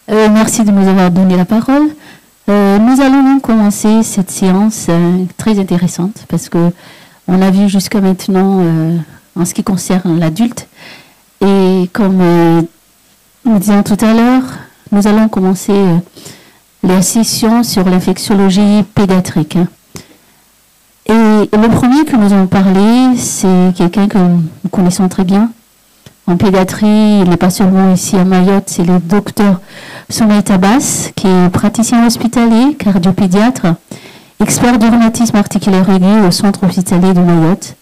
Merci de nous avoir donné la parole. Nous allons commencer cette séance très intéressante parce que on a vu jusqu'à maintenant en ce qui concerne l'adulte. Et comme nous disions tout à l'heure, nous allons commencer la session sur l'infectiologie pédiatrique. Et le premier que nous allons parler, c'est quelqu'un que nous connaissons très bien. En pédiatrie, il n'est pas seulement ici à Mayotte, c'est le docteur Soumaï Abbas, qui est praticien hospitalier, cardiopédiatre, expert du rhumatisme articulaire aigu au centre hospitalier de Mayotte.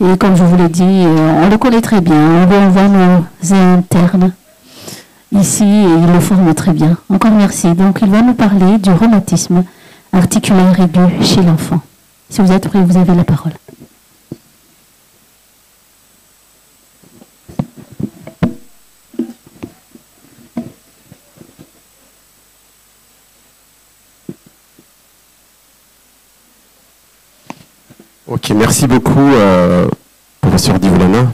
Et comme je vous l'ai dit, on le connaît très bien. On voit nos internes ici et il le forme très bien. Encore merci. Donc, il va nous parler du rhumatisme articulaire aigu chez l'enfant. Si vous êtes prêts, vous avez la parole. Ok, merci beaucoup, professeur Divoulana.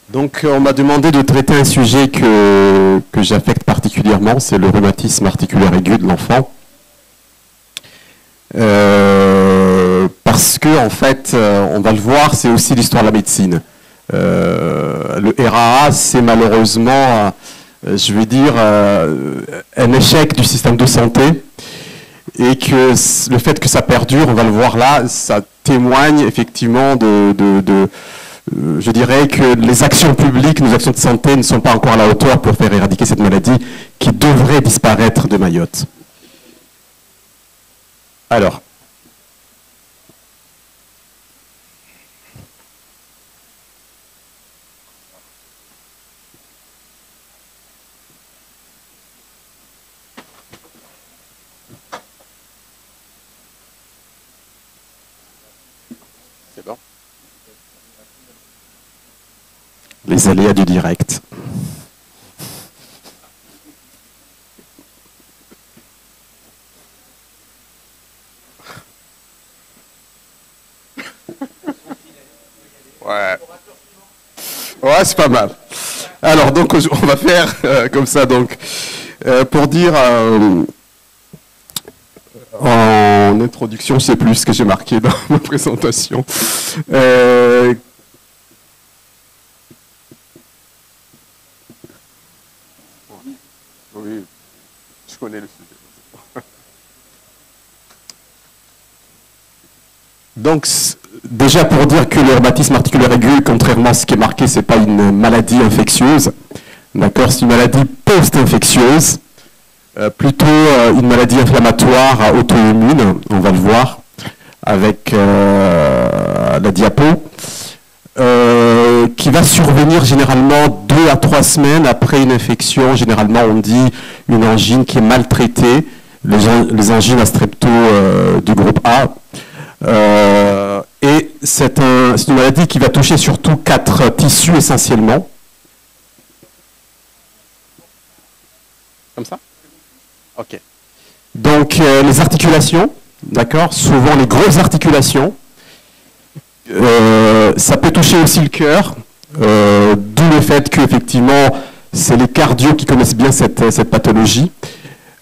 Donc, on m'a demandé de traiter un sujet que j'affecte particulièrement, c'est le rhumatisme articulaire aigu de l'enfant. Parce que, en fait, on va le voir, c'est aussi l'histoire de la médecine. Le RAA, c'est malheureusement, je vais dire, un échec du système de santé. Et que le fait que ça perdure, on va le voir là, ça témoigne effectivement je dirais que les actions publiques, nos actions de santé ne sont pas encore à la hauteur pour faire éradiquer cette maladie qui devrait disparaître de Mayotte. Alors. C'est bon. Les aléas du direct. Ouais. Ouais, c'est pas mal. Alors, donc, on va faire comme ça, donc, pour dire, en introduction, je sais plus ce que j'ai marqué dans ma présentation. Oui, je connais le sujet. Donc, déjà pour dire que le rhumatisme articulaire aigu, contrairement à ce qui est marqué, c'est pas une maladie infectieuse. D'accord, c'est une maladie post-infectieuse. Plutôt une maladie inflammatoire auto-immune, on va le voir avec la diapo, qui va survenir généralement 2 à 3 semaines après une infection. Généralement, on dit une angine qui est maltraitée, les angines à strepto du groupe A. Et c'est une maladie qui va toucher surtout 4 tissus essentiellement. Comme ça ? Ok. Donc, les articulations, d'accord, souvent les grosses articulations. Ça peut toucher aussi le cœur, d'où le fait qu'effectivement, c'est les cardios qui connaissent bien cette pathologie.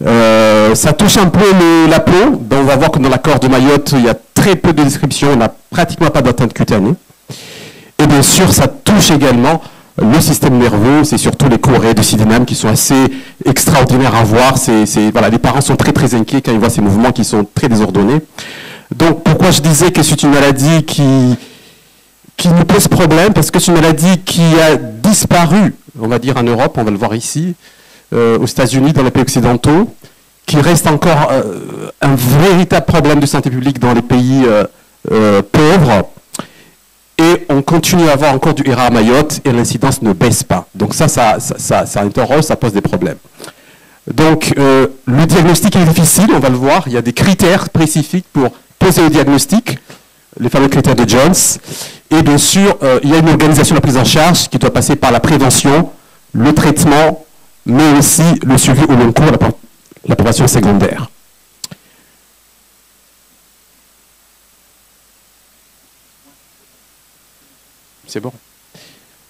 Ça touche un peu la peau. Donc, on va voir que dans l'accord de Mayotte, il y a très peu de descriptions, on n'a pratiquement pas d'atteinte cutanée. Et bien sûr, ça touche également le système nerveux, c'est surtout les chorées de sidéname qui sont assez extraordinaires à voir. Voilà, les parents sont très très inquiets quand ils voient ces mouvements qui sont très désordonnés. Donc pourquoi je disais que c'est une maladie qui nous pose problème? Parce que c'est une maladie qui a disparu, on va dire en Europe, on va le voir ici, aux États-Unis, dans les pays occidentaux, qui reste encore un véritable problème de santé publique dans les pays pauvres. Et on continue à avoir encore du RA à Mayotte et l'incidence ne baisse pas. Donc ça interroge, ça pose des problèmes. Donc le diagnostic est difficile, on va le voir. Il y a des critères spécifiques pour poser le diagnostic, les fameux critères de Jones. Et bien sûr, il y a une organisation de la prise en charge qui doit passer par la prévention, le traitement, mais aussi le suivi au long cours, la prévention secondaire. C'est bon.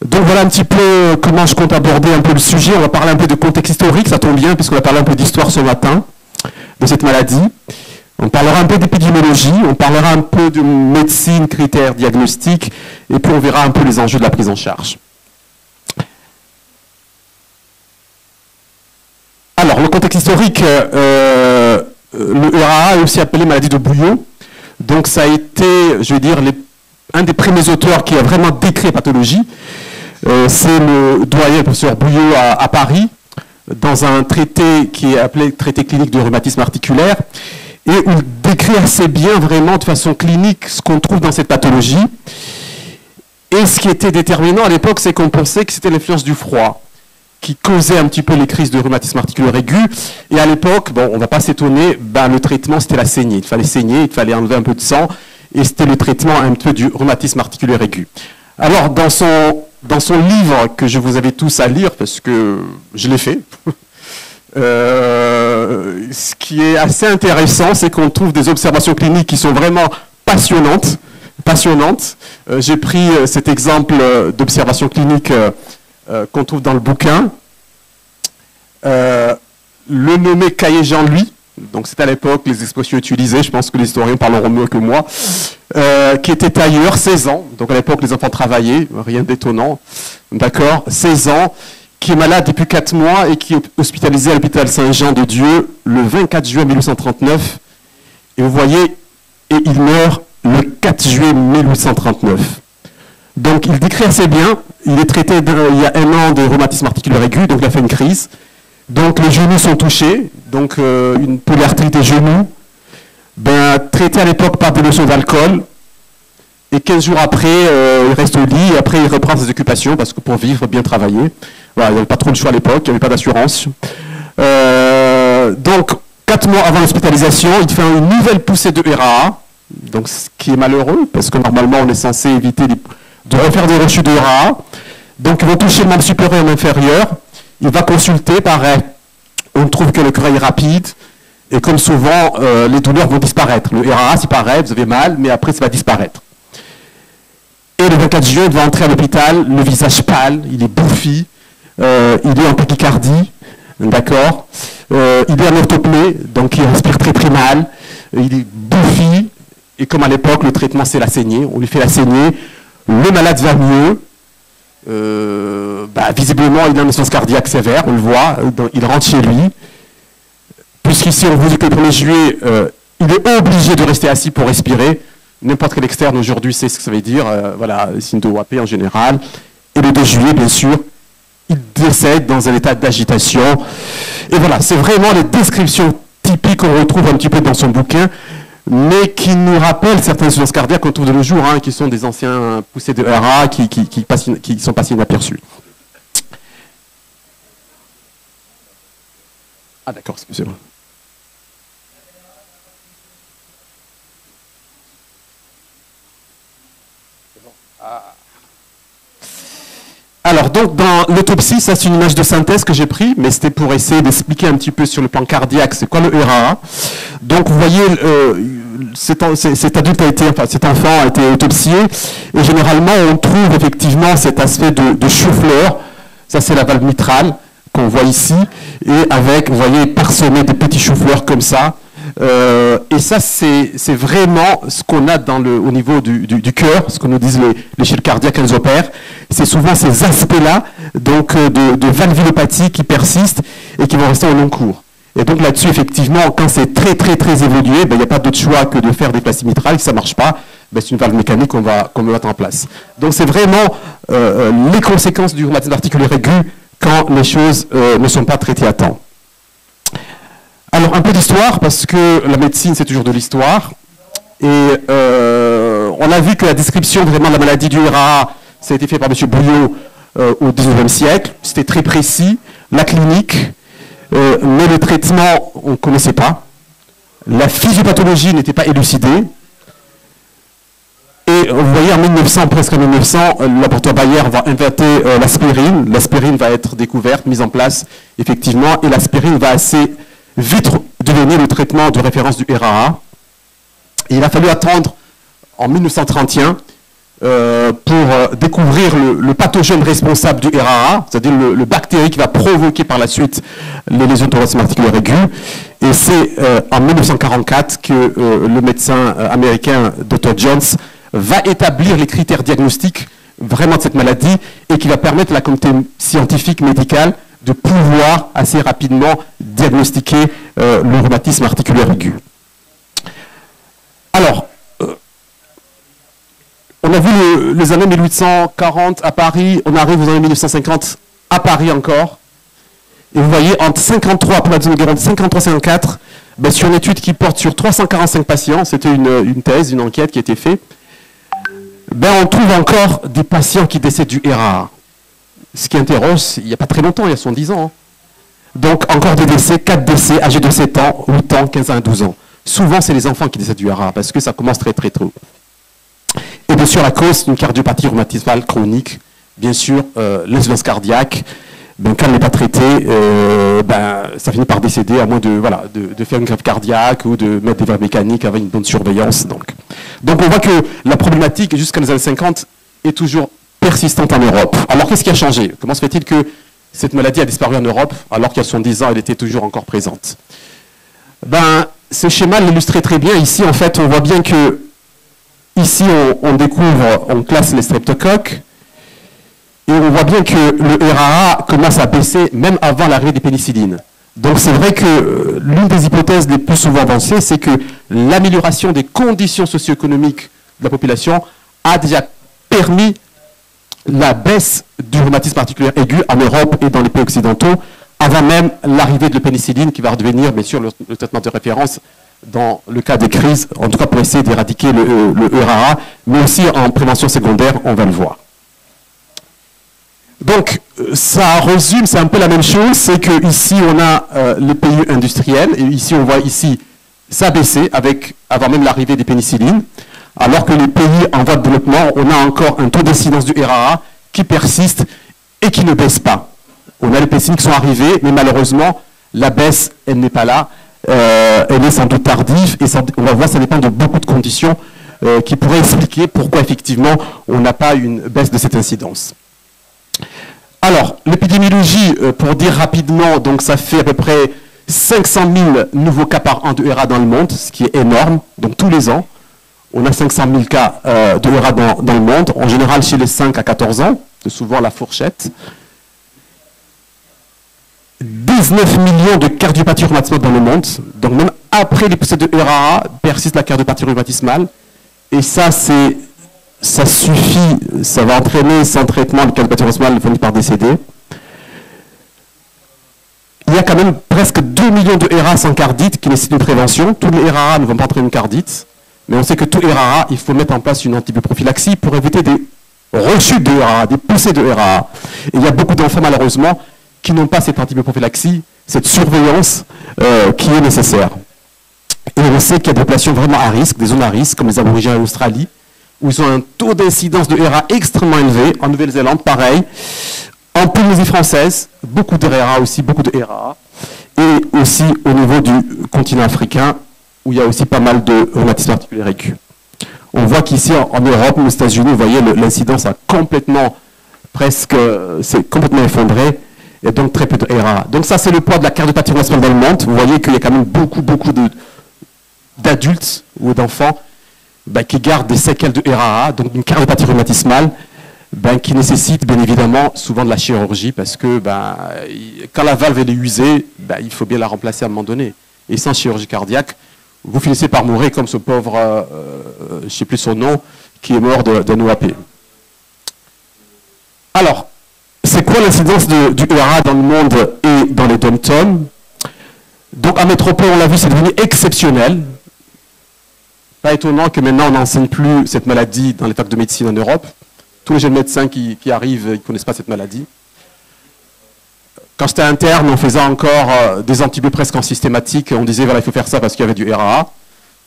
Donc voilà un petit peu comment je compte aborder un peu le sujet. On va parler un peu de contexte historique, ça tombe bien puisqu'on va parler un peu d'histoire ce matin, de cette maladie. On parlera un peu d'épidémiologie, on parlera un peu de médecine, critères diagnostiques, et puis on verra un peu les enjeux de la prise en charge. Alors, le contexte historique, le RAA est aussi appelé maladie de Bouillot. Donc ça a été, je vais dire, un des premiers auteurs qui a vraiment décrit la pathologie. C'est le doyen, le professeur Bouillot à Paris, dans un traité qui est appelé traité clinique de rhumatisme articulaire, et il décrit assez bien vraiment de façon clinique ce qu'on trouve dans cette pathologie. Et ce qui était déterminant à l'époque, c'est qu'on pensait que c'était l'influence du froid qui causait un petit peu les crises de rhumatisme articulaire aigu. Et à l'époque, bon, on ne va pas s'étonner, le traitement c'était la saignée. Il fallait saigner, il fallait enlever un peu de sang, et c'était le traitement un peu du rhumatisme articulaire aigu. Alors, dans son livre que je vous invite tous à lire, parce que je l'ai fait, ce qui est assez intéressant, c'est qu'on trouve des observations cliniques qui sont vraiment passionnantes. J'ai pris cet exemple d'observation clinique qu'on trouve dans le bouquin. Le nommé Caillé Jean-Louis, donc c'était à l'époque les expressions utilisées, je pense que les historiens parleront mieux que moi, qui était tailleur, 16 ans, donc à l'époque les enfants travaillaient, rien d'étonnant, d'accord, 16 ans, qui est malade depuis 4 mois et qui est hospitalisé à l'hôpital Saint-Jean-de-Dieu le 24 juin 1839. Et vous voyez, et il meurt le 4 juillet 1839. Donc il décrit assez bien, il est traité il y a 1 an de rhumatisme articulaire aigu, donc il a fait une crise. Donc les genoux sont touchés, donc une polyarthrite des genoux, traité à l'époque par des lotions d'alcool. Et 15 jours après, il reste au lit et après il reprend ses occupations parce que pour vivre, il faut bien travailler. Voilà, il n'y avait pas trop de choix à l'époque, il n'y avait pas d'assurance. Donc 4 mois avant l'hospitalisation, il fait une nouvelle poussée de RAA, donc ce qui est malheureux parce que normalement on est censé éviter de refaire des rechutes de RAA. Donc ils vont toucher le membre supérieur et le membre inférieur. Il va consulter, pareil. On trouve que le cœur est rapide. Et comme souvent, les douleurs vont disparaître. Le RAA, c'est pareil, vous avez mal, mais après, ça va disparaître. Et le 24 juin, il va entrer à l'hôpital, le visage pâle, il est bouffi, il est en tachycardie, d'accord. Il est en orthopnée, donc il respire très très mal, il est bouffi. Et comme à l'époque, le traitement, c'est la saignée. On lui fait la saignée, le malade va mieux. Visiblement, il a une insuffisance cardiaque sévère, on le voit, il rentre chez lui. Puisqu'ici, on vous dit que le 1er juillet, il est obligé de rester assis pour respirer. N'importe quel externe aujourd'hui sait ce que ça veut dire, voilà, signe de OAP en général. Et le 2 juillet, bien sûr, il décède dans un état d'agitation. Et voilà, c'est vraiment les descriptions typiques qu'on retrouve un petit peu dans son bouquin, mais qui nous rappellent certaines insuffisances cardiaques qu'on trouve de nos jours, qui sont des anciens poussées de RA qui sont passés inaperçus. Ah d'accord, excusez-moi. Alors, donc, dans l'autopsie, ça c'est une image de synthèse que j'ai prise, mais c'était pour essayer d'expliquer un petit peu sur le plan cardiaque, c'est quoi le RAA. Donc, vous voyez, cet enfant a été autopsié, et généralement, on trouve effectivement cet aspect de chou-fleur. Ça, c'est la valve mitrale qu'on voit ici, et avec, vous voyez, parsemé de petits choux-fleurs comme ça. Et ça, c'est vraiment ce qu'on a au niveau du cœur, ce que nous disent les chirurgiens cardiaques qu'elles opèrent. C'est souvent ces aspects-là, donc de valvulopathie qui persistent et qui vont rester au long cours. Et donc là-dessus, effectivement, quand c'est très très très évolué, il n'y a pas d'autre choix que de faire des plastiques mitrales. Si ça ne marche pas, c'est une valve mécanique qu'on va mettre en place. Donc c'est vraiment les conséquences du rhumatisme articulaire aigu quand les choses ne sont pas traitées à temps. Alors, un peu d'histoire, parce que la médecine, c'est toujours de l'histoire. Et on a vu que la description vraiment de la maladie du RAA, ça a été fait par M. Bouillot au XIXe siècle. C'était très précis. La clinique, mais le traitement, on ne connaissait pas. La physiopathologie n'était pas élucidée. Et vous voyez, en 1900, presque en 1900, le laboratoire Bayer va inventer l'aspirine. L'aspirine va être découverte, mise en place, effectivement, et l'aspirine va assez vite devenir le traitement de référence du RAA. Et il a fallu attendre en 1931 pour découvrir le pathogène responsable du RAA, c'est-à-dire le bactérie qui va provoquer par la suite les lésions de rhumatisme articulaire aigu. Et c'est en 1944 que le médecin américain Dr. Jones va établir les critères diagnostiques vraiment de cette maladie et qui va permettre à la communauté scientifique médicale de pouvoir assez rapidement diagnostiquer le rhumatisme articulaire aigu. Alors, on a vu les années 1840 à Paris, on arrive aux années 1950 à Paris encore. Et vous voyez, entre 53, pour la deuxième guerre, 53-54, ben, sur une étude qui porte sur 345 patients, c'était une thèse, une enquête qui a été faite, ben, on trouve encore des patients qui décèdent du RAA. Ce qui interroge, il n'y a pas très longtemps, il y a 70 ans. Hein. Donc, encore des décès, 4 décès, âgés de 7 ans, 8 ans, 15 ans, 12 ans. Souvent, c'est les enfants qui décèdent du RAA, parce que ça commence très très tôt. Et bien sûr, la cause d'une cardiopathie rhumatismale chronique, bien sûr, l'insuffisance cardiaque, ben, quand elle n'est pas traitée, ben, ça finit par décéder, à moins de faire une greffe cardiaque ou de mettre des valves mécaniques avec une bonne surveillance. Donc on voit que la problématique, jusqu'à les années 50, est toujours persistante en Europe. Alors, qu'est-ce qui a changé? Comment se fait-il que cette maladie a disparu en Europe, alors qu'il y a 70 ans, elle était toujours encore présente? Ben, ce schéma l'illustre très bien. Ici, en fait, on voit bien que ici, on découvre, on classe les streptocoques, et on voit bien que le RAA commence à baisser même avant l'arrivée des pénicillines. Donc c'est vrai que l'une des hypothèses les plus souvent avancées, c'est que l'amélioration des conditions socio-économiques de la population a déjà permis la baisse du rhumatisme articulaire aigu en Europe et dans les pays occidentaux, avant même l'arrivée de la pénicilline qui va redevenir, bien sûr, le traitement de référence dans le cas des crises, en tout cas pour essayer d'éradiquer le RAA, mais aussi en prévention secondaire, on va le voir. Donc, ça résume, c'est un peu la même chose, c'est qu'ici, on a les pays industriels, et ici, on voit ici, ça baisser avant même l'arrivée des pénicillines, alors que les pays en voie de développement, on a encore un taux d'incidence du RAA qui persiste et qui ne baisse pas. On a les pénicillines qui sont arrivées, mais malheureusement, la baisse, elle n'est pas là, elle est sans doute tardive, et on va voir, ça dépend de beaucoup de conditions qui pourraient expliquer pourquoi, effectivement, on n'a pas une baisse de cette incidence. Alors, l'épidémiologie, pour dire rapidement, donc ça fait à peu près 500 000 nouveaux cas par an de RA dans le monde, ce qui est énorme. Donc tous les ans, on a 500 000 cas de RA dans le monde, en général chez les 5 à 14 ans, c'est souvent la fourchette. 19 millions de cardiopathies rhumatismales dans le monde, donc même après les poussées de RA, persiste la cardiopathie rhumatismale, et ça suffit, ça va entraîner sans traitement le cardiopathie rhumatismale finit par décéder. Il y a quand même presque 2 millions de RA sans cardite qui nécessitent une prévention. Tous les RAA ne vont pas entraîner une cardite, mais on sait que tout RAA, il faut mettre en place une antibioprophylaxie pour éviter des rechutes de RAA, des poussées de RAA. Et il y a beaucoup d'enfants malheureusement qui n'ont pas cette antibioprophylaxie, cette surveillance qui est nécessaire. Et on sait qu'il y a des populations vraiment à risque, des zones à risque, comme les aborigènes en Australie, où ils ont un taux d'incidence de RA extrêmement élevé. En Nouvelle-Zélande, pareil. En Polynésie française, beaucoup de RA aussi, beaucoup de RA. Et aussi au niveau du continent africain, où il y a aussi pas mal de rhumatisme articulaire aigu. On voit qu'ici, en Europe, aux États-Unis, vous voyez, l'incidence a complètement, c'est complètement effondré. Et donc très peu de RA. Donc ça, c'est le poids de la cardiopathie rhumatismale dans le monde. Vous voyez qu'il y a quand même beaucoup d'adultes ou d'enfants qui gardent des séquelles de RAA, donc une cardiopathie rhumatismale, qui nécessite bien évidemment souvent de la chirurgie parce que quand la valve est usée, il faut bien la remplacer à un moment donné. Et sans chirurgie cardiaque, vous finissez par mourir comme ce pauvre, je ne sais plus son nom, qui est mort d'un OAP. Alors, c'est quoi l'incidence du RAA dans le monde et dans les dom-toms? Donc en métropole, on l'a vu, c'est devenu exceptionnel. Pas étonnant que maintenant on n'enseigne plus cette maladie dans les facs de médecine en Europe. Tous les jeunes médecins qui arrivent, ils ne connaissent pas cette maladie. Quand j'étais interne, on faisait encore des antibiotiques presque en systématique. On disait, voilà, il faut faire ça parce qu'il y avait du RAA.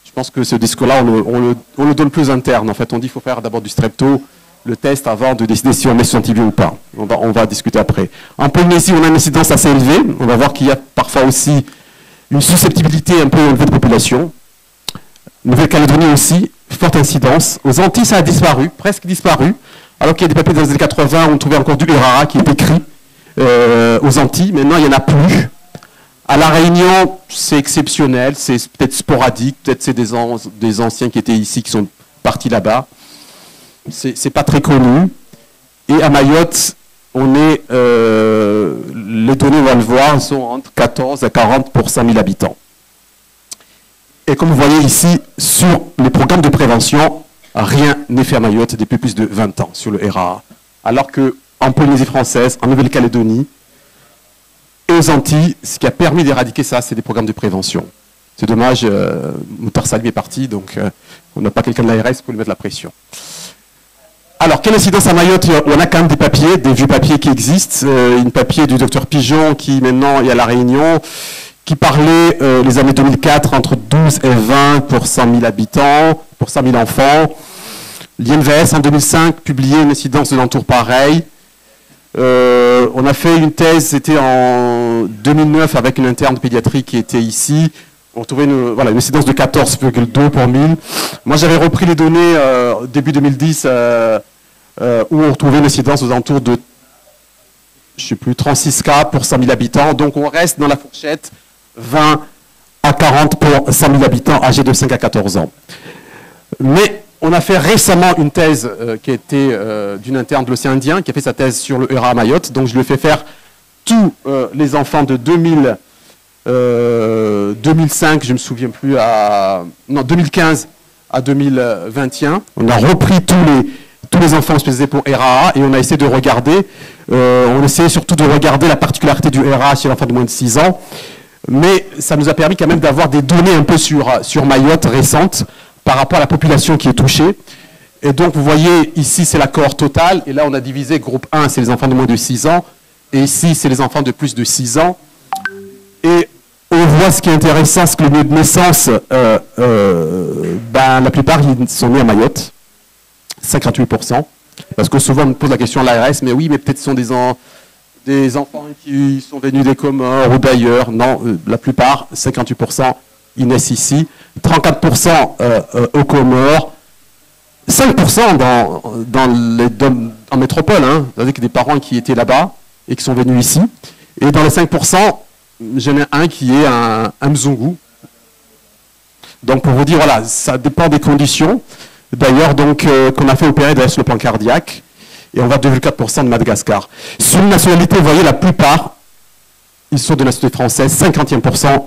Je pense que ce discours-là, on le donne plus interne. En fait, on dit qu'il faut faire d'abord du strepto, le test avant de décider si on met ce antibiotique ou pas. On va discuter après. En Polynésie, on a une incidence assez élevée. On va voir qu'il y a parfois aussi une susceptibilité un peu élevée de population. Nouvelle-Calédonie aussi, forte incidence. Aux Antilles, ça a disparu, presque disparu. Alors qu'il y a des papiers dans les années 80, on trouvait encore du ERARA qui est écrit aux Antilles. Maintenant, il n'y en a plus. À La Réunion, c'est exceptionnel, c'est peut-être sporadique, peut-être c'est des anciens qui étaient ici, qui sont partis là-bas. C'est pas très connu. Et à Mayotte, on est, les données, on va le voir, sont entre 14 à 40 pour 100 000 habitants. Et comme vous voyez ici, sur les programmes de prévention, rien n'est fait à Mayotte depuis plus de 20 ans sur le RAA. Alors qu'en Polynésie française, en Nouvelle-Calédonie et aux Antilles, ce qui a permis d'éradiquer ça, c'est des programmes de prévention. C'est dommage, Moutar Salim est parti, donc on n'a pas quelqu'un de l'ARS pour lui mettre la pression. Alors, quelle incidence à Mayotte? On a quand même des papiers, des vieux papiers qui existent. Une papier du docteur Pigeon qui maintenant est à La Réunion, qui parlait les années 2004 entre 12 et 20 pour 100 000 habitants, pour 100 000 enfants. L'INVS en 2005 publiait une incidence de l'entour pareil. On a fait une thèse, c'était en 2009 avec une interne de pédiatrie qui était ici. On trouvait une incidence de 14,2 pour 1000. Moi, j'avais repris les données début 2010 où on retrouvait une incidence aux alentours de, je ne sais plus, 36 cas pour 100 000 habitants. Donc, on reste dans la fourchette 20 à 40 pour 100 000 habitants âgés de 5 à 14 ans. Mais on a fait récemment une thèse qui était d'une interne de l'océan Indien, qui a fait sa thèse sur le ERA à Mayotte. Donc, je lui ai fait faire tous les enfants de 2005, je ne me souviens plus, 2015 à 2021. On a repris tous les enfants spécialisés pour RAA et on a essayé de regarder, on essayait surtout de regarder la particularité du RAA chez l'enfant de moins de 6 ans, mais ça nous a permis quand même d'avoir des données un peu sur Mayotte récentes par rapport à la population qui est touchée. Et donc vous voyez, ici c'est la cohorte totale, et là on a divisé, groupe 1 c'est les enfants de moins de 6 ans, et ici c'est les enfants de plus de 6 ans. Et on voit ce qui est intéressant, c'est que le lieu de naissance, la plupart ils sont nés à Mayotte, 58%, parce que souvent on me pose la question à l'ARS, mais oui, mais peut-être ce sont des enfants qui sont venus des Comores ou d'ailleurs. Non, la plupart, 58%, ils naissent ici, 34% aux Comores, 5% en métropole, hein, c'est-à-dire que des parents qui étaient là-bas et qui sont venus ici, et dans les 5%, j'en ai un qui est un Mzungu. Donc pour vous dire, voilà, ça dépend des conditions. D'ailleurs, donc qu'on a fait opérer d'ailleurs sur le plan cardiaque, et on va 2,4% de Madagascar. Sur une nationalité, vous voyez, la plupart, ils sont de nationalité française, 51%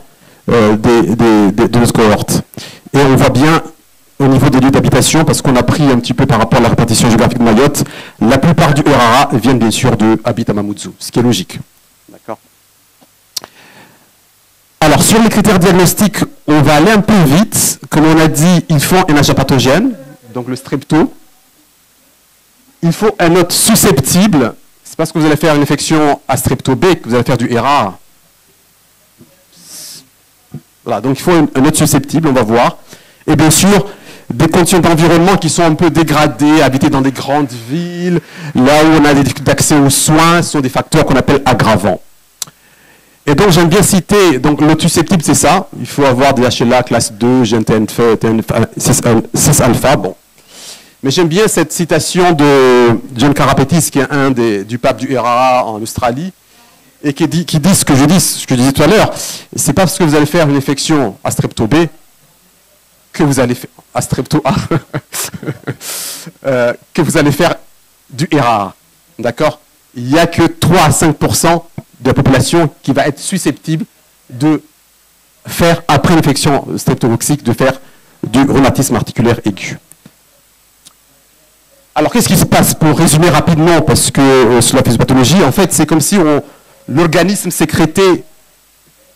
de notre cohorte. Et on voit bien au niveau des lieux d'habitation, parce qu'on a pris un petit peu par rapport à la répartition géographique de Mayotte, la plupart du RAA viennent bien sûr habitent à Mamoudzou, ce qui est logique. D'accord. Alors, sur les critères diagnostiques, on va aller un peu vite. Comme on a dit, il faut un agent pathogène, donc le strepto. Il faut un hôte susceptible. C'est parce que vous allez faire une infection à strepto B que vous allez faire du RA. Voilà, donc il faut un hôte susceptible, on va voir. Et bien sûr, des conditions d'environnement qui sont un peu dégradées, habiter dans des grandes villes, là où on a des difficultés d'accès aux soins, ce sont des facteurs qu'on appelle aggravants. Et donc, j'aime bien citer, donc l'hôte susceptible, c'est ça. Il faut avoir des HLA classe 2, gène TNF, 6 alpha, bon. Mais j'aime bien cette citation de John Karapetis, qui est un du pape du RAA en Australie, et qui dit ce que je disais tout à l'heure. C'est pas parce que vous allez faire une infection à strepto B que vous allez faire à strepto A que vous allez faire du RAA. D'accord? Il n'y a que 3 à 5% de la population qui va être susceptible de faire, après l'infection streptocoxique, de faire du rhumatisme articulaire aigu. Alors, qu'est-ce qui se passe? Pour résumer rapidement, parce que sur la physiopathologie, en fait, c'est comme si l'organisme sécrétait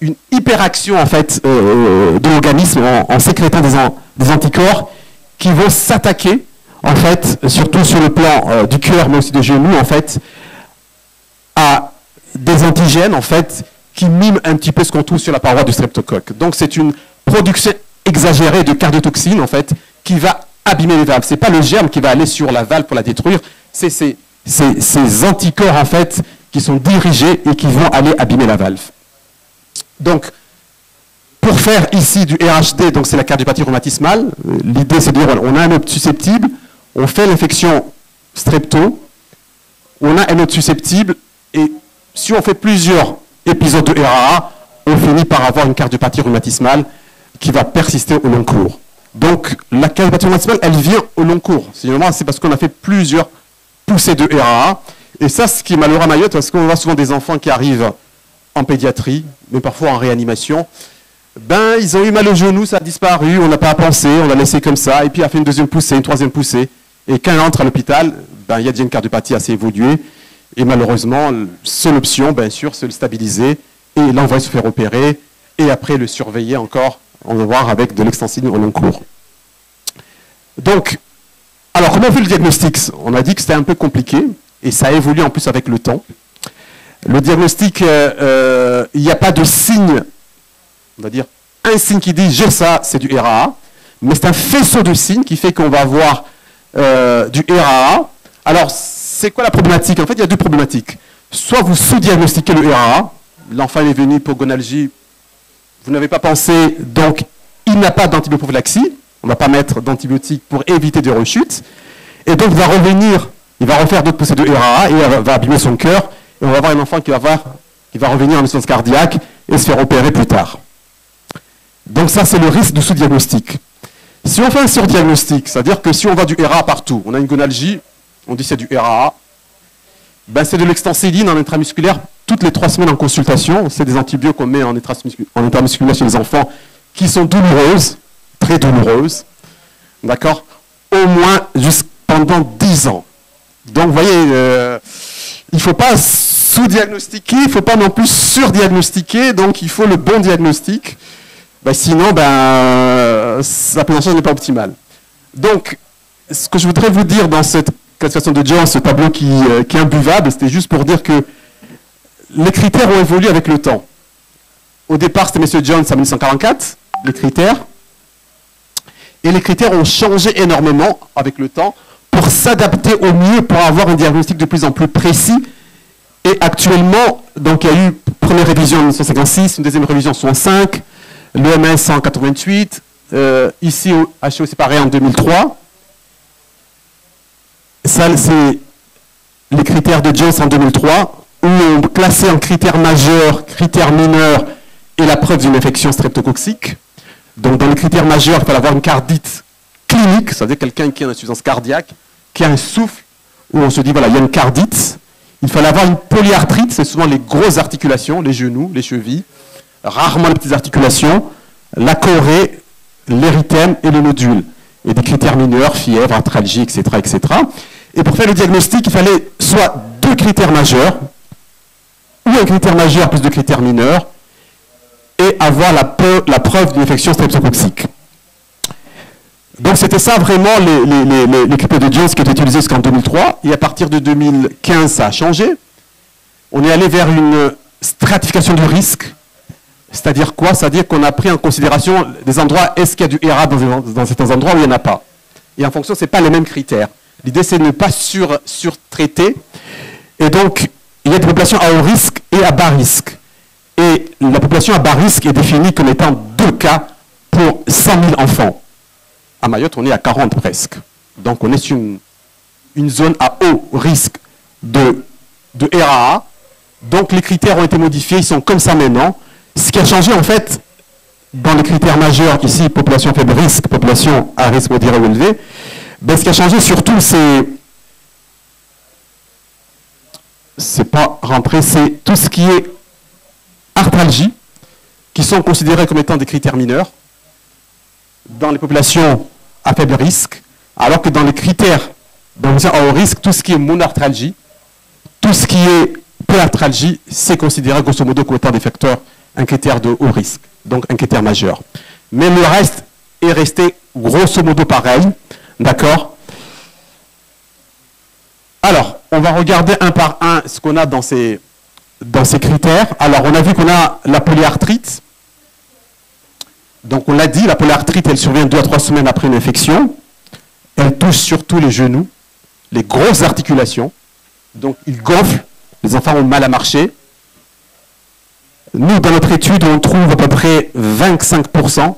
une hyperaction en fait, de l'organisme en sécrétant des anticorps qui vont s'attaquer, en fait, surtout sur le plan du cœur, mais aussi des genoux, en fait, à des antigènes, en fait, qui miment un petit peu ce qu'on trouve sur la paroi du streptocoque. Donc, c'est une production exagérée de cardiotoxines, en fait, qui va abîmer les valves. Ce n'est pas le germe qui va aller sur la valve pour la détruire, c'est ces anticorps, en fait, qui sont dirigés et qui vont aller abîmer la valve. Donc, Pour faire ici du RHD, donc c'est la cardiopathie rhumatismale, l'idée c'est de dire, on a un hôte susceptible, on fait l'infection strepto, on a un hôte susceptible, et si on fait plusieurs épisodes de RAA, on finit par avoir une cardiopathie rhumatismale qui va persister au long cours. Donc la cardiopathie rhumatismale, elle vient au long cours. C'est parce qu'on a fait plusieurs poussées de RAA, et ça, ce qui est malheureux à Mayotte, parce qu'on voit souvent des enfants qui arrivent en pédiatrie, mais parfois en réanimation, ben, ils ont eu mal au genou, ça a disparu, on n'a pas pensé, on l'a laissé comme ça, et puis il a fait une deuxième poussée, une troisième poussée, et quand il entre à l'hôpital, ben, il y a déjà une cardiopathie assez évoluée, et malheureusement, seule option, bien sûr, c'est le stabiliser, et l'envoyer se faire opérer, et après le surveiller encore, on va voir avec de l'extensine au long cours. Donc, alors comment on fait le diagnostic? On a dit que c'était un peu compliqué, et ça a évolué en plus avec le temps. Le diagnostic, il n'y a pas de signe, on va dire, un signe qui dit j'ai ça, c'est du RAA, mais c'est un faisceau de signes qui fait qu'on va avoir du RAA. Alors, c'est quoi la problématique? En fait, il y a deux problématiques. Soit vous sous-diagnostiquez le RAA, l'enfant est venu pour gonalgie, vous n'avez pas pensé, donc il n'a pas d'antibioprophylaxie, on ne va pas mettre d'antibiotiques pour éviter des rechutes, et donc il va revenir, il va refaire d'autres poussées de RAA, et il va abîmer son cœur, et on va avoir un enfant qui va revenir en insuffisance cardiaque et se faire opérer plus tard. Donc ça, c'est le risque du sous-diagnostic. Si on fait un surdiagnostic, c'est-à-dire que si on voit du RAA partout, on a une gonalgie, on dit c'est du RAA, ben c'est de l'extenséline en intramusculaire toutes les 3 semaines en consultation. C'est des antibiotiques qu'on met en intramusculaire chez les enfants qui sont douloureuses, très douloureuses, d'accord, au moins pendant 10 ans. Donc vous voyez, il ne faut pas sous-diagnostiquer, il ne faut pas non plus surdiagnostiquer, donc il faut le bon diagnostic. Ben, sinon, la prévention n'est pas optimale. Donc, ce que je voudrais vous dire dans cette classification de Jones, ce tableau qui est imbuvable, c'était juste pour dire que les critères ont évolué avec le temps. Au départ, c'était M. Jones en 1944, les critères. Et les critères ont changé énormément avec le temps pour s'adapter au mieux, pour avoir un diagnostic de plus en plus précis. Et actuellement, donc il y a eu une première révision en 1956, une deuxième révision en 1965, l'OMS en 88, ici au HO séparé en 2003. Ça, c'est les critères de Jones en 2003, où on classait en critères majeurs, critères mineurs et la preuve d'une infection streptococcique. Donc dans les critères majeurs, il fallait avoir une cardite clinique, c'est-à-dire quelqu'un qui a une insuffisance cardiaque, qui a un souffle, où on se dit, voilà, il y a une cardite. Il fallait avoir une polyarthrite, c'est souvent les grosses articulations, les genoux, les chevilles, rarement les petites articulations, la chorée, l'érythème et le nodule. Et des critères mineurs, fièvre, arthralgie, etc., etc. Et pour faire le diagnostic, il fallait soit 2 critères majeurs, ou un critère majeur plus 2 critères mineurs, et avoir la preuve d'une infection streptococcique. Donc c'était ça vraiment les critères de Jones qui étaient utilisés jusqu'en 2003, et à partir de 2015, ça a changé. On est allé vers une stratification du risque. C'est-à-dire quoi? C'est-à-dire qu'on a pris en considération des endroits, est-ce qu'il y a du RA dans certains endroits où il n'y en a pas? Et en fonction, ce n'est pas les mêmes critères. L'idée, c'est de ne pas surtraiter. Et donc, il y a des populations à haut risque et à bas risque. Et la population à bas risque est définie comme étant 2 cas pour 100 000 enfants. À Mayotte, on est à 40 presque. Donc, on est sur une zone à haut risque de RAA. Donc, les critères ont été modifiés, ils sont comme ça maintenant. Ce qui a changé, en fait, dans les critères majeurs, ici, population à faible risque, population à risque modéré ou élevé, ben, ce qui a changé surtout, c'est pas rentré, c'est tout ce qui est arthralgie, qui sont considérés comme étant des critères mineurs, dans les populations à faible risque, alors que dans les critères à haut risque, tout ce qui est monarthralgie, tout ce qui est polarthralgie, c'est considéré grosso modo comme étant des facteurs, un critère de haut risque, donc un critère majeur. Mais le reste est resté grosso modo pareil, d'accord? Alors, on va regarder un par un ce qu'on a dans ces critères. Alors, on a vu qu'on a la polyarthrite. Donc, on l'a dit, la polyarthrite, elle survient 2 à 3 semaines après une infection. Elle touche surtout les genoux, les grosses articulations. Donc, ils gonflent, les enfants ont mal à marcher. Nous, dans notre étude, on trouve à peu près 25%,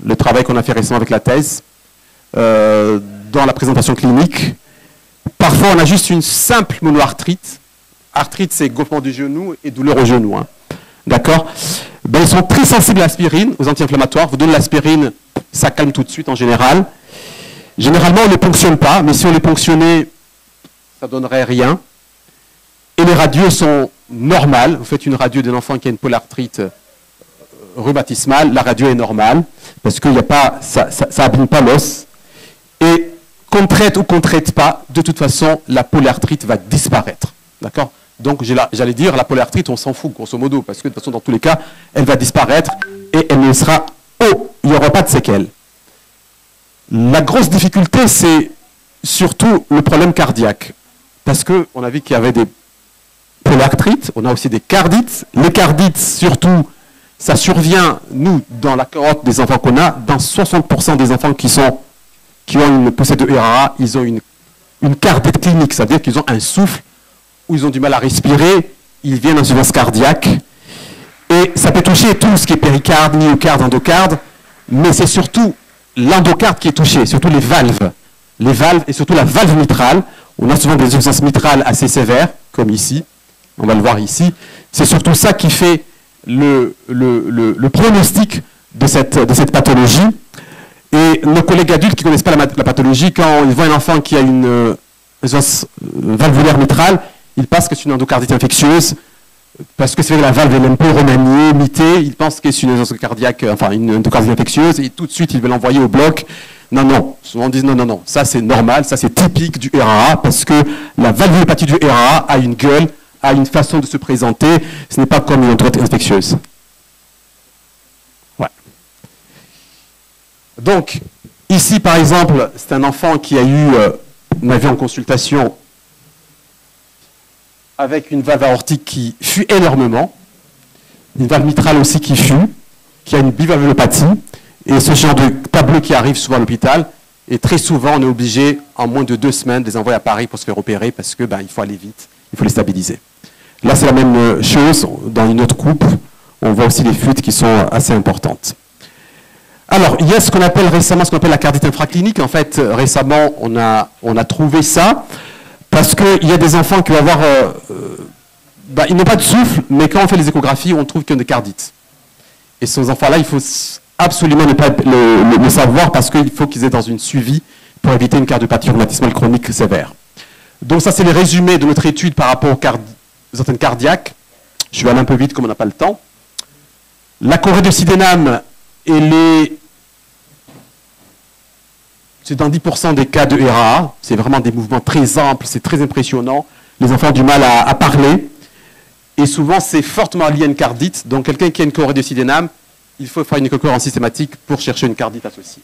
le travail qu'on a fait récemment avec la thèse, dans la présentation clinique. Parfois, on a juste une simple monoarthrite. Arthrite, c'est gonflement du genou et douleur au genou. Hein. D'accord? Ben, ils sont très sensibles à l'aspirine, aux anti-inflammatoires. Vous donnez l'aspirine, ça calme tout de suite en général. Généralement, on ne les ponctionne pas, mais si on les ponctionnait, ça ne donnerait rien. Et les radios sont normales. Vous faites une radio d'un enfant qui a une polyarthrite rhumatismale, la radio est normale, parce que ça n'abîme pas l'os. Et qu'on traite ou qu'on ne traite pas, de toute façon, la polyarthrite va disparaître. D'accord? Donc, j'allais dire, la polyarthrite, on s'en fout, grosso modo, parce que de toute façon, dans tous les cas, elle va disparaître et elle ne sera... il n'y aura pas de séquelles. La grosse difficulté, c'est surtout le problème cardiaque. Parce qu'on a vu qu'il y avait des polyarthrites, on a aussi des cardites. Les cardites, surtout, ça survient, nous, dans la cohorte des enfants qu'on a, dans 60% des enfants qui ont une poussée de RAA, ils ont une cardite clinique, c'est-à-dire qu'ils ont un souffle, où ils ont du mal à respirer, ils viennent en insuffisance cardiaque. Et ça peut toucher tout ce qui est péricarde, myocarde, endocarde, mais c'est surtout l'endocarde qui est touché, surtout les valves. Les valves et surtout la valve mitrale. On a souvent des insuffisances mitrales assez sévères, comme ici. On va le voir ici. C'est surtout ça qui fait le pronostic de cette pathologie. Et nos collègues adultes qui ne connaissent pas la pathologie, quand ils voient un enfant qui a une valvulaire mitrale, ils pensent que c'est une endocardite infectieuse, parce que c'est vrai que la valve est un peu remaniée, mitée, ils pensent que c'est une une endocardite infectieuse, et tout de suite ils veulent l'envoyer au bloc. Non, non, souvent on dit non, ça c'est normal, ça c'est typique du RAA, parce que la valvulopathie du RAA a une gueule, a une façon de se présenter, ce n'est pas comme une endocardite infectieuse. Ouais. Donc, ici par exemple, c'est un enfant qui a eu, on a vu en consultation, avec une valve aortique qui fuit énormément, une valve mitrale aussi qui fuit, qui a une bivalvulopathie, et ce genre de tableau qui arrive souvent à l'hôpital, et très souvent on est obligé, en moins de 2 semaines, de les envoyer à Paris pour se faire opérer, parce que il faut aller vite, il faut les stabiliser. Là c'est la même chose, dans une autre coupe, on voit aussi les fuites qui sont assez importantes. Alors, il y a ce qu'on appelle récemment, la cardite infraclinique. En fait, récemment, on a trouvé ça, parce qu'il y a des enfants qui vont avoir... ils n'ont pas de souffle, mais quand on fait les échographies, on trouve qu'ils ont des cardites. Et ces enfants-là, il faut absolument ne pas le savoir, parce qu'il faut qu'ils aient dans une suivi pour éviter une cardiopathie rhumatismale chronique sévère. Donc ça, c'est les résumés de notre étude par rapport aux antennes cardiaques. Je vais aller un peu vite, comme on n'a pas le temps. La chorédocyténame, c'est dans 10% des cas de RAA, c'est vraiment des mouvements très amples, c'est très impressionnant. Les enfants ont du mal à parler. Et souvent, c'est fortement lié à une cardite. Donc, quelqu'un qui a une chorédocyténame, il faut faire une échographie systématique pour chercher une cardite associée.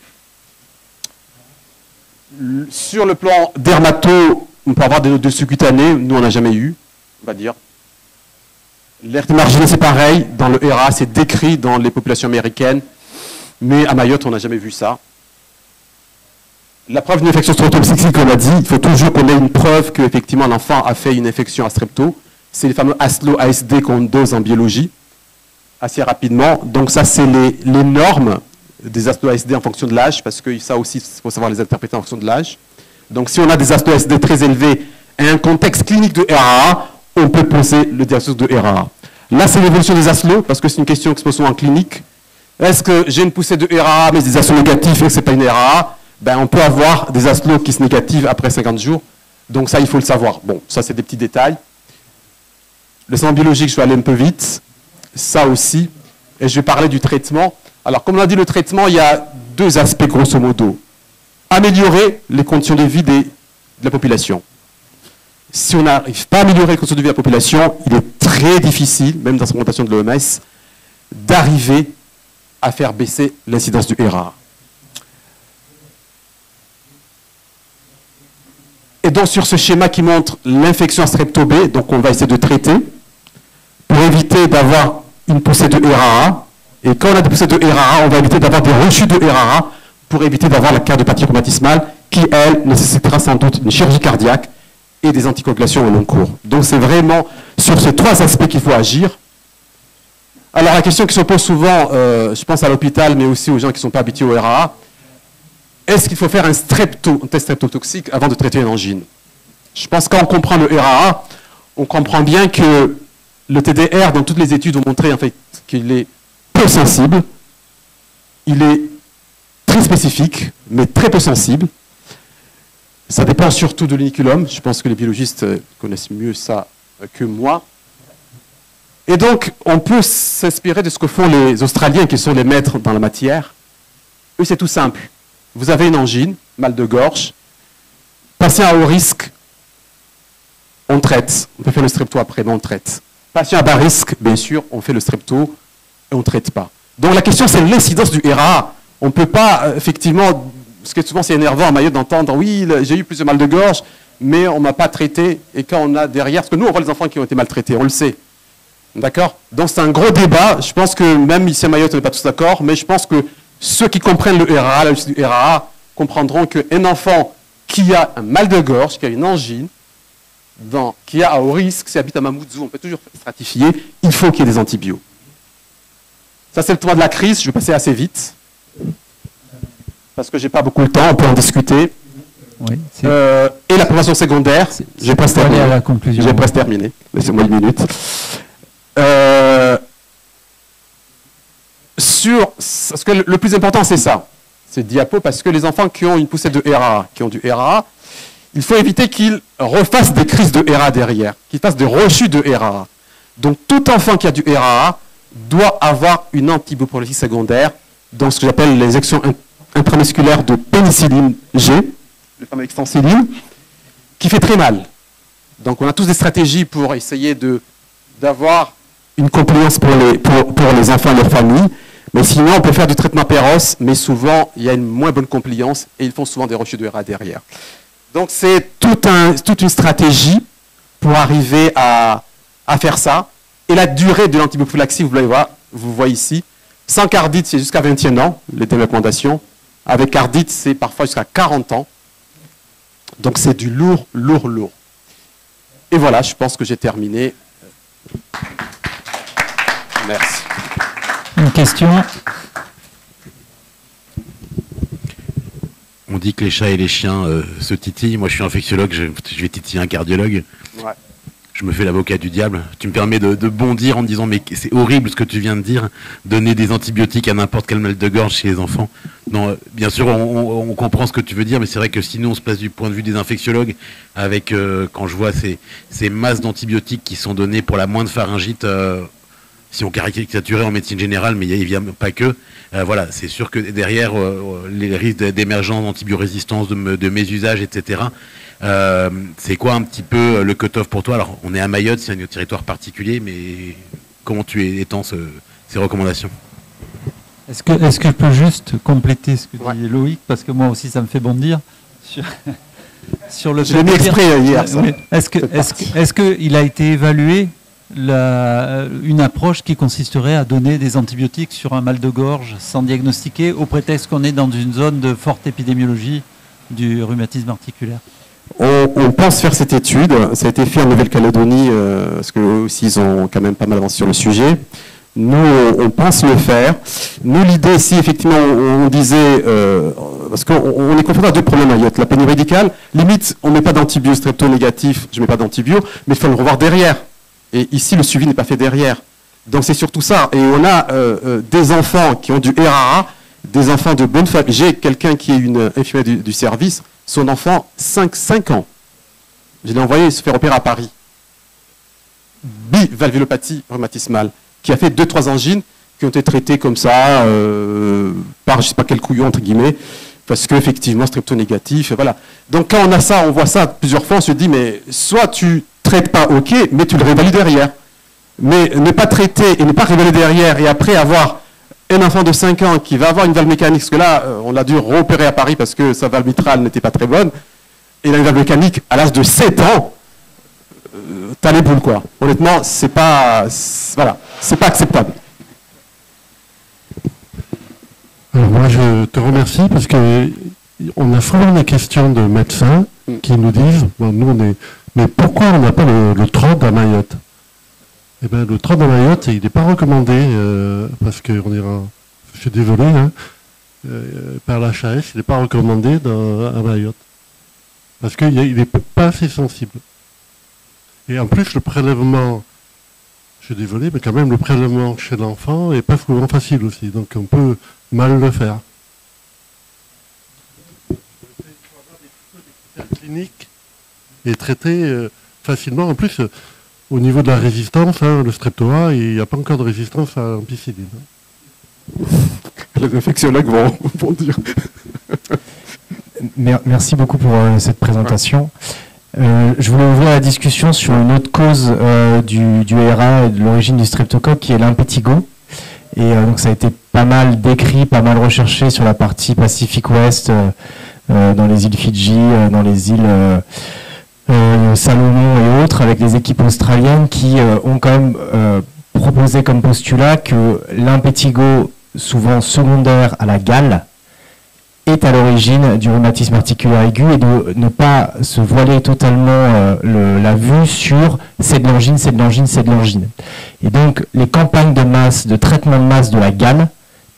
Sur le plan dermato, on peut avoir des nodes de subcutanées. Nous, on n'a jamais eu, on va dire. L'aire marginée, c'est pareil. Dans le RAA, c'est décrit dans les populations américaines. Mais à Mayotte, on n'a jamais vu ça. La preuve d'une infection streptocoque, comme on a dit, il faut toujours qu'on ait une preuve qu'effectivement l'enfant a fait une infection à strepto. C'est les fameux ASLO-ASD qu'on dose en biologie assez rapidement. Donc ça, c'est les normes des ASLO-ASD en fonction de l'âge, parce que ça aussi, il faut savoir les interpréter en fonction de l'âge. Donc si on a des ASLO-ASD très élevés et un contexte clinique de RAA, on peut poser le diagnostic de RAA. Là, c'est l'évolution des ASLO, parce que c'est une question qui se pose souvent en clinique. Est-ce que j'ai une poussée de RAA, mais des ASLO négatifs et que ce n'est pas une RAA? On peut avoir des ASLO qui sont négatifs après 50 jours. Donc ça, il faut le savoir. Bon, ça, c'est des petits détails. Le sang biologique, je vais aller un peu vite. Ça aussi. Et je vais parler du traitement. Alors, comme on a dit, le traitement, il y a 2 aspects, grosso modo. Améliorer les conditions de vie de la population. Si on n'arrive pas à améliorer les conditions de vie de la population, il est très difficile, même dans la recommandation de l'OMS, d'arriver à faire baisser l'incidence du RAA. Et donc, sur ce schéma qui montre l'infection à strepto B, donc on va essayer de traiter pour éviter d'avoir une poussée de RAA. Et quand on a des poussées de RAA, on va éviter d'avoir des rechutes de RAA pour éviter d'avoir la cardiopathie rhumatismale qui, elle, nécessitera sans doute une chirurgie cardiaque et des anticoagulations au long cours. Donc, c'est vraiment sur ces 3 aspects qu'il faut agir. Alors la question qui se pose souvent, je pense à l'hôpital, mais aussi aux gens qui ne sont pas habitués au RAA, est-ce qu'il faut faire un test streptotoxique avant de traiter une angine? Je pense que quand on comprend le RAA, on comprend bien que le TDR, dans toutes les études, ont montré en fait, qu'il est peu sensible, il est très spécifique, mais très peu sensible. Ça dépend surtout de l'iniculum. Je pense que les biologistes connaissent mieux ça que moi. Et donc, on peut s'inspirer de ce que font les Australiens, qui sont les maîtres dans la matière. Eux, c'est tout simple. Vous avez une angine, mal de gorge, patient à haut risque, on traite. On peut faire le strepto après, mais on traite. Patient à bas risque, bien sûr, on fait le strepto et on ne traite pas. Donc la question, c'est l'incidence du RAA. On ne peut pas, effectivement, parce que souvent c'est énervant à Mayotte d'entendre, oui, j'ai eu plus de mal de gorge, mais on ne m'a pas traité. Et quand on a derrière, parce que nous, on voit les enfants qui ont été maltraités, on le sait. D'accord? Donc c'est un gros débat. Je pense que même ici à Mayotte, on n'est pas tous d'accord, mais je pense que ceux qui comprennent le RAA, la logique du RAA, comprendront qu'un enfant qui a un mal de gorge, qui a une angine, qui a à haut risque, s'il habite à Mamoudzou, on peut toujours stratifier, il faut qu'il y ait des antibiotiques. Ça, c'est le tour de la crise. Je vais passer assez vite, parce que je n'ai pas beaucoup de temps, on peut en discuter. Oui, et la prévention secondaire, j'ai presque terminé. À la conclusion. J'ai presque terminé. Laissez-moi une minute. Parce que le plus important, c'est ça. C'est diapo, parce que les enfants qui ont une poussée de RAA, qui ont du RAA, il faut éviter qu'ils refassent des crises de RAA derrière, qu'ils fassent des rechutes de RAA. Donc, tout enfant qui a du RAA doit avoir une antibioprophylactie secondaire dans ce que j'appelle les injections intramusculaires de pénicilline G, le fameux extensiline, qui fait très mal. Donc, on a tous des stratégies pour essayer d'avoir une compliance pour les enfants et leur famille. Mais sinon, on peut faire du traitement Péros, mais souvent, il y a une moins bonne compliance et ils font souvent des rechutes de RAA derrière. Donc, c'est toute une stratégie pour arriver à faire ça. Et la durée de l'antibioprophylaxie, vous voyez ici. Sans cardite, c'est jusqu'à 21 ans, les recommandations. Avec cardite, c'est parfois jusqu'à 40 ans. Donc, c'est du lourd, lourd, lourd. Et voilà, je pense que j'ai terminé. Merci. Une question? On dit que les chats et les chiens se titillent. Moi, je suis infectiologue, je vais titiller un cardiologue. Ouais. Je me fais l'avocat du diable. Tu me permets de bondir en me disant, mais c'est horrible ce que tu viens de dire, donner des antibiotiques à n'importe quel mal de gorge chez les enfants. Non, bien sûr, on comprend ce que tu veux dire, mais c'est vrai que sinon, on se place du point de vue des infectiologues, avec, quand je vois ces masses d'antibiotiques qui sont données pour la moindre pharyngite, si on caricaturait en médecine générale, mais il n'y a évidemment pas que. Voilà, c'est sûr que derrière, les risques d'émergence, d'antibiorésistance, de mésusage, etc., c'est quoi un petit peu le cut-off pour toi? Alors, on est à Mayotte, c'est un territoire particulier, mais comment tu étends ces recommandations? Est-ce que je peux juste compléter ce que dit Loïc, parce que moi aussi, ça me fait bondir sur le. Je l'ai mis exprès hier. Oui. Est-ce qu'il a été évalué une approche qui consisterait à donner des antibiotiques sur un mal de gorge sans diagnostiquer, au prétexte qu'on est dans une zone de forte épidémiologie du rhumatisme articulaire? On pense faire cette étude. Ça a été fait en Nouvelle-Calédonie, parce qu'eux aussi, ils ont quand même pas mal avancé sur le sujet. Nous, on pense le faire. Nous, l'idée ici, effectivement, on disait, parce qu'on est confronté à deux problèmes à Mayotte. La pénurie médicale, limite, on ne met pas d'antibio strepto négatif, je ne mets pas d'antibio, mais il faut le revoir derrière. Et ici, le suivi n'est pas fait derrière. Donc, c'est surtout ça. Et on a des enfants qui ont du RAA, des enfants de bonne famille. J'ai quelqu'un qui est une infirmière du service, son enfant, 5 ans. Je l'ai envoyé se faire opérer à Paris. Bivalvulopathie rhumatismale, qui a fait 2-3 angines qui ont été traitées comme ça, par je ne sais pas quel couillon, entre guillemets, parce qu'effectivement, strepto-négatif, voilà. Donc quand on a ça, on voit ça plusieurs fois, on se dit, mais soit tu traites pas, ok, mais tu le réévalues derrière. Mais ne pas traiter et ne pas réévaluer derrière, et après avoir un enfant de 5 ans qui va avoir une valve mécanique, parce que là, on l'a dû réopérer à Paris parce que sa valve mitrale n'était pas très bonne, et il a une valve mécanique à l'âge de 7 ans, t'as les boules, quoi. Honnêtement, c'est pas acceptable. Alors moi, je te remercie parce que on a souvent des questions de médecins qui nous disent, bon, nous on est, mais pourquoi on n'a pas le TROD à Mayotte? Eh ben, le trot à Mayotte, il n'est pas recommandé parce qu'on ira, je suis désolé, hein, par la HAS, il n'est pas recommandé à Mayotte parce qu'il n'est pas assez sensible. Et en plus, le prélèvement, je suis désolé, mais quand même, le prélèvement chez l'enfant n'est pas souvent facile aussi, donc on peut mal le faire. Il faut avoir des critères cliniques et traiter facilement. En plus, au niveau de la résistance, hein, le streptoa, il n'y a pas encore de résistance à l'ampicilline. Les infectiologues vont dire. Merci beaucoup pour cette présentation. Je voulais ouvrir la discussion sur une autre cause du RA et de l'origine du streptocoque, qui est l'impétigo. Et donc ça a été pas mal décrit, pas mal recherché sur la partie Pacifique Ouest, dans les îles Fidji, dans les îles Salomon et autres, avec des équipes australiennes qui ont quand même proposé comme postulat que l'impétigo, souvent secondaire à la gale, est à l'origine du rhumatisme articulaire aigu, et de ne pas se voiler totalement la vue sur c'est de l'angine, c'est de l'angine, c'est de l'angine. Et donc les campagnes de masse, de traitement de masse de la gale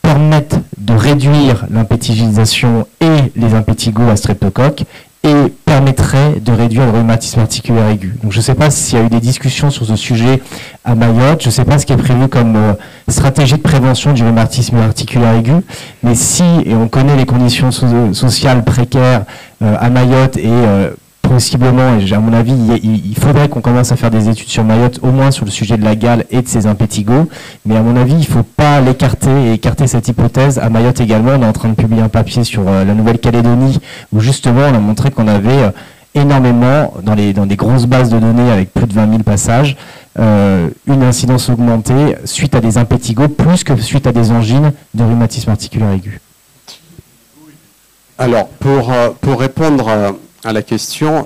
permettent de réduire l'impétigisation et les impétigos à streptocoque, et permettrait de réduire le rhumatisme articulaire aigu. Donc je ne sais pas s'il y a eu des discussions sur ce sujet à Mayotte, je ne sais pas ce qui est prévu comme stratégie de prévention du rhumatisme articulaire aigu, mais si, et on connaît les conditions sociales précaires à Mayotte, et possiblement, et à mon avis, il faudrait qu'on commence à faire des études sur Mayotte, au moins sur le sujet de la gale et de ses impétigos, mais à mon avis, il ne faut pas l'écarter et écarter cette hypothèse. À Mayotte également, on est en train de publier un papier sur la Nouvelle-Calédonie, où justement on a montré qu'on avait énormément, dans des grosses bases de données avec plus de 20 000 passages, une incidence augmentée suite à des impétigos, plus que suite à des angines de rhumatisme articulaire aigu. Alors, pour répondre à la question,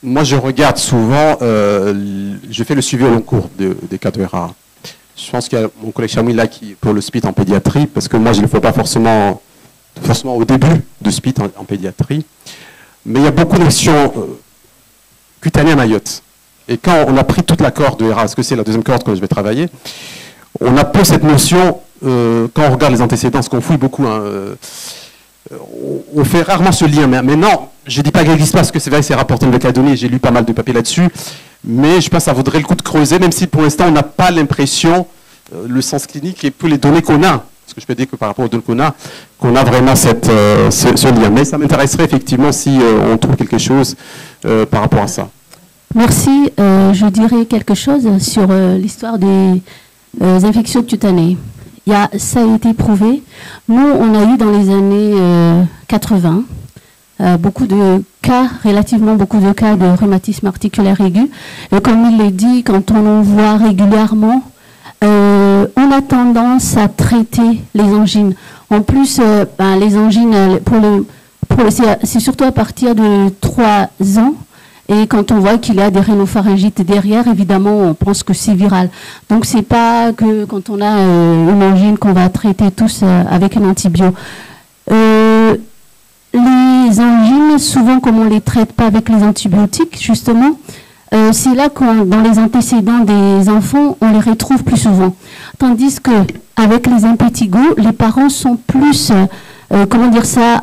moi je regarde souvent, je fais le suivi au long cours des cas de RA. Je pense qu'il y a mon collègue Chamoui là qui pour le SPIT en pédiatrie, parce que moi je ne le fais pas forcément au début de SPIT en pédiatrie, mais il y a beaucoup d'actions cutanées à Mayotte. Et quand on a pris toute la cohorte de RA, parce que c'est la deuxième cohorte que je vais travailler, on a peu cette notion, quand on regarde les antécédents, parce qu'on fouille beaucoup, hein, on fait rarement ce lien, mais non, je ne dis pas qu'il n'existe pas, parce que c'est vrai que c'est rapporté de Calédonie, j'ai lu pas mal de papiers là-dessus, mais je pense que ça vaudrait le coup de creuser, même si pour l'instant on n'a pas l'impression, le sens clinique et tous les données qu'on a, parce que je peux dire que par rapport aux données qu'on a vraiment ce lien. Mais ça m'intéresserait effectivement si on trouve quelque chose par rapport à ça. Merci. Je dirais quelque chose sur l'histoire des infections cutanées. Ça a été prouvé. Nous, on a eu dans les années 80 relativement beaucoup de cas de rhumatisme articulaire aigu. Et comme il l'a dit, quand on en voit régulièrement, on a tendance à traiter les angines. En plus, les angines, c'est surtout à partir de 3 ans. Et quand on voit qu'il y a des rhinopharyngites derrière, évidemment, on pense que c'est viral. Donc, c'est pas que quand on a une angine qu'on va traiter tous avec un antibio. Les angines, souvent, comme on les traite pas avec les antibiotiques, justement, c'est là qu'on, dans les antécédents des enfants, on les retrouve plus souvent. Tandis que avec les impétigos, les parents sont plus à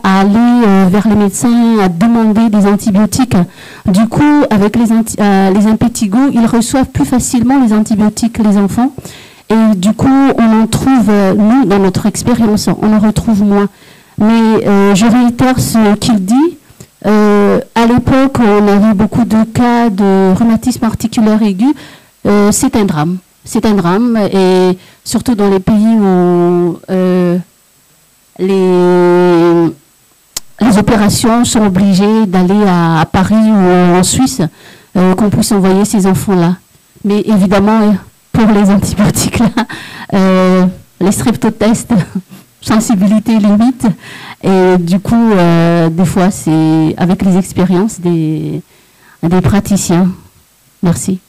aller vers les médecins, à demander des antibiotiques. Du coup, avec les impétigos, ils reçoivent plus facilement les antibiotiques, les enfants. Et du coup, on en trouve, nous, dans notre expérience, on en retrouve moins. Mais je réitère ce qu'il dit. À l'époque, on avait beaucoup de cas de rhumatisme articulaire aigu. C'est un drame. C'est un drame. Et surtout dans les pays où les opérations sont obligées d'aller à Paris ou en Suisse, qu'on puisse envoyer ces enfants-là. Mais évidemment, pour les antibiotiques-là, les streptotests, sensibilité limite. Et du coup, des fois, c'est avec les expériences des praticiens. Merci.